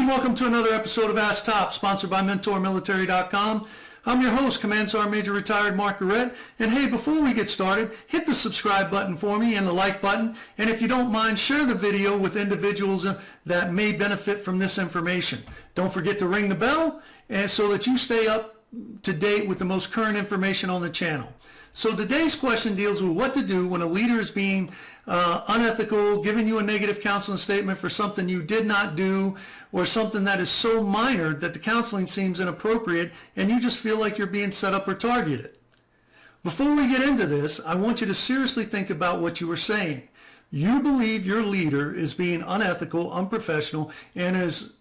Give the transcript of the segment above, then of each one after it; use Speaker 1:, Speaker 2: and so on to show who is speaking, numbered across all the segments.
Speaker 1: and welcome to another episode of Ask Top, sponsored by MentorMilitary.com. I'm your host, Command Sergeant Major Retired Mark Garrett. And hey, before we get started, hit the subscribe button for me and the like button. And if you don't mind, share the video with individuals that may benefit from this information. Don't forget to ring the bell and so that you stay up to date with the most current information on the channel. So today's question deals with what to do when a leader is being unethical, giving you a negative counseling statement for something you did not do, or something that is so minor that the counseling seems inappropriate and you just feel like you're being set up or targeted. Before we get into this, I want you to seriously think about what you were saying. You believe your leader is being unethical, unprofessional, and is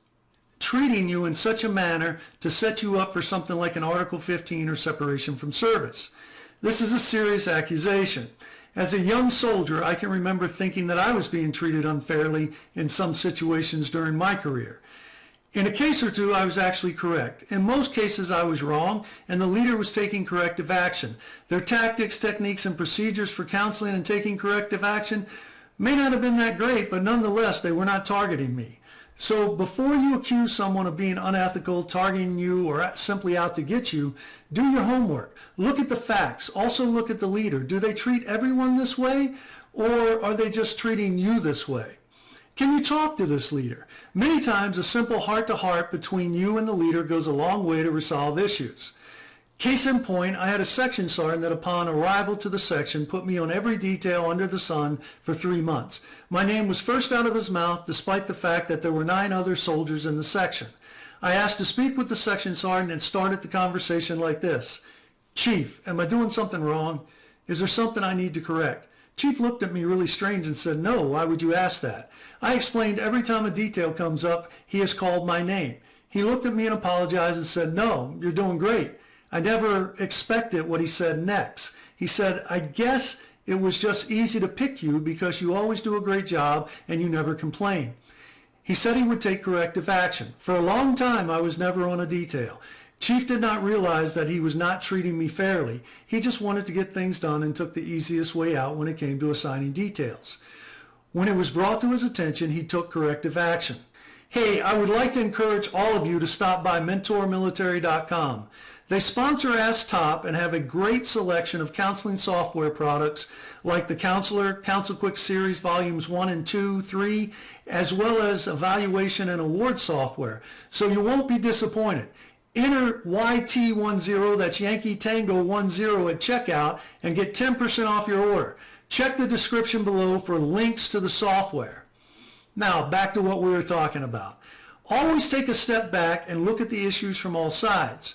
Speaker 1: treating you in such a manner to set you up for something like an Article 15 or separation from service. This is a serious accusation. As a young soldier, I can remember thinking that I was being treated unfairly in some situations during my career. In a case or two, I was actually correct. In most cases, I was wrong, and the leader was taking corrective action. Their tactics, techniques, and procedures for counseling and taking corrective action may not have been that great, but nonetheless, they were not targeting me. So before you accuse someone of being unethical, targeting you, or simply out to get you, do your homework. Look at the facts. Also look at the leader. Do they treat everyone this way, or are they just treating you this way? Can you talk to this leader? Many times a simple heart-to-heart between you and the leader goes a long way to resolve issues. Case in point, I had a section sergeant that upon arrival to the section put me on every detail under the sun for 3 months. My name was first out of his mouth despite the fact that there were 9 other soldiers in the section. I asked to speak with the section sergeant and started the conversation like this. Chief, am I doing something wrong? Is there something I need to correct? Chief looked at me really strange and said, no, why would you ask that? I explained every time a detail comes up, he has called my name. He looked at me and apologized and said, no, you're doing great. I never expected what he said next. He said, I guess it was just easy to pick you because you always do a great job and you never complain. He said he would take corrective action. For a long time, I was never on a detail. Chief did not realize that he was not treating me fairly. He just wanted to get things done and took the easiest way out when it came to assigning details. When it was brought to his attention, he took corrective action. Hey, I would like to encourage all of you to stop by MentorMilitary.com. They sponsor Ask Top and have a great selection of counseling software products like the Counsel Quick Series Volumes 1 and 2, 3, as well as evaluation and award software. So you won't be disappointed. Enter YT10, that's Yankee Tango 10 at checkout and get 10% off your order. Check the description below for links to the software. Now, back to what we were talking about. Always take a step back and look at the issues from all sides.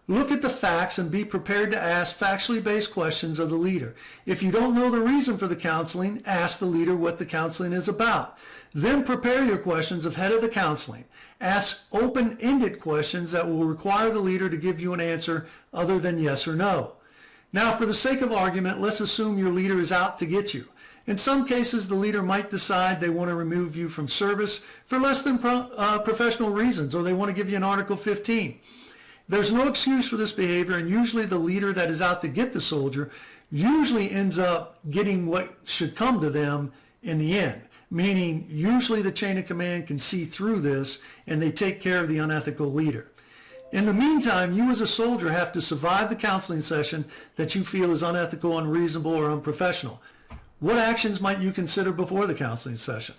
Speaker 1: Look at the facts and be prepared to ask factually based questions of the leader. If you don't know the reason for the counseling, ask the leader what the counseling is about. Then prepare your questions ahead of the counseling. Ask open-ended questions that will require the leader to give you an answer other than yes or no. Now, for the sake of argument, let's assume your leader is out to get you. In some cases, the leader might decide they want to remove you from service for less than professional reasons, or they want to give you an Article 15. There's no excuse for this behavior, and usually the leader that is out to get the soldier usually ends up getting what should come to them in the end, meaning usually the chain of command can see through this and they take care of the unethical leader. In the meantime, you as a soldier have to survive the counseling session that you feel is unethical, unreasonable, or unprofessional. What actions might you consider before the counseling session?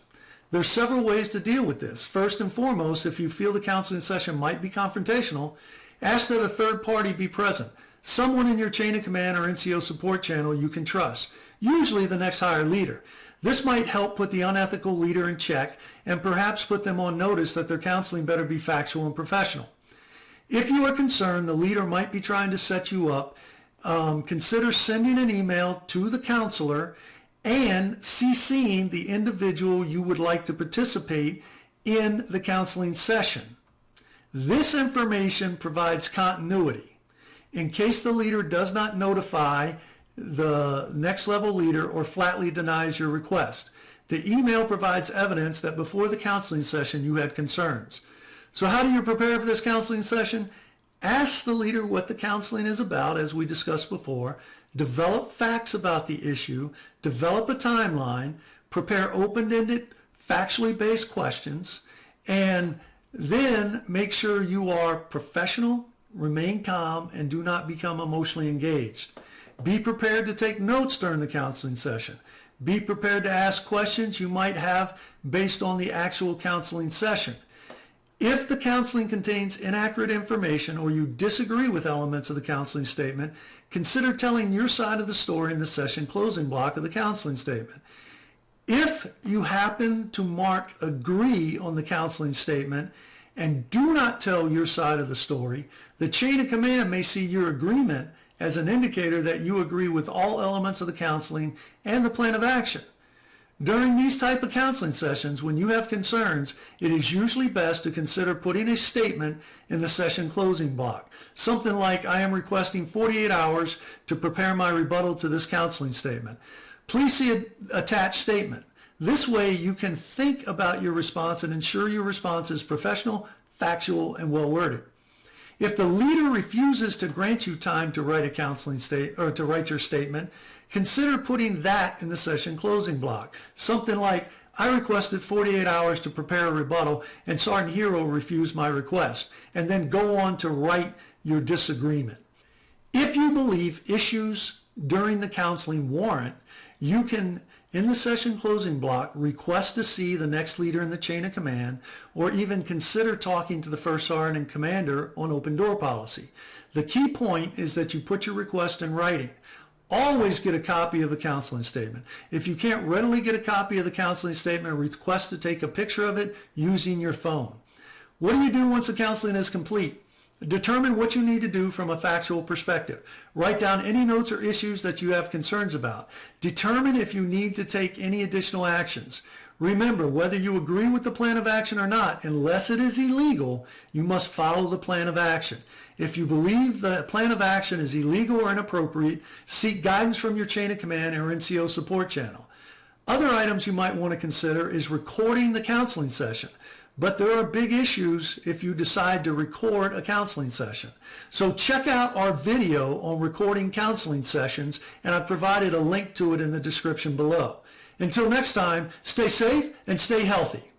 Speaker 1: There's several ways to deal with this. First and foremost, if you feel the counseling session might be confrontational, ask that a third party be present, someone in your chain of command or NCO support channel you can trust, usually the next higher leader. This might help put the unethical leader in check and perhaps put them on notice that their counseling better be factual and professional. If you are concerned the leader might be trying to set you up, consider sending an email to the counselor and CCing the individual you would like to participate in the counseling session. This information provides continuity. In case the leader does not notify the next level leader or flatly denies your request, the email provides evidence that before the counseling session you had concerns. So how do you prepare for this counseling session? Ask the leader what the counseling is about, as we discussed before. Develop facts about the issue. Develop a timeline. Prepare open-ended, factually based questions. And Then make sure you are professional, remain calm, and do not become emotionally engaged. Be prepared to take notes during the counseling session. Be prepared to ask questions you might have based on the actual counseling session. If the counseling contains inaccurate information or you disagree with elements of the counseling statement, consider telling your side of the story in the session closing block of the counseling statement. If you happen to mark agree on the counseling statement and do not tell your side of the story, the chain of command may see your agreement as an indicator that you agree with all elements of the counseling and the plan of action. During these type of counseling sessions, when you have concerns, it is usually best to consider putting a statement in the session closing block. Something like, I am requesting 48 hours to prepare my rebuttal to this counseling statement. Please see an attached statement. This way you can think about your response and ensure your response is professional, factual, and well worded. If the leader refuses to grant you time to write a counseling to write your statement, consider putting that in the session closing block. Something like, I requested 48 hours to prepare a rebuttal and Sergeant Hero refused my request, and then go on to write your disagreement. If you believe issues during the counseling warrant, you can, in the session closing block, request to see the next leader in the chain of command, or even consider talking to the first sergeant and commander on open door policy. The key point is that you put your request in writing. Always get a copy of the counseling statement. If you can't readily get a copy of the counseling statement, request to take a picture of it using your phone. What do you do once the counseling is complete? Determine what you need to do from a factual perspective. Write down any notes or issues that you have concerns about. Determine if you need to take any additional actions. Remember, whether you agree with the plan of action or not, unless it is illegal, you must follow the plan of action. If you believe the plan of action is illegal or inappropriate, seek guidance from your chain of command or NCO support channel. Other items you might want to consider is recording the counseling session. But there are big issues if you decide to record a counseling session. So check out our video on recording counseling sessions, and I've provided a link to it in the description below. Until next time, stay safe and stay healthy.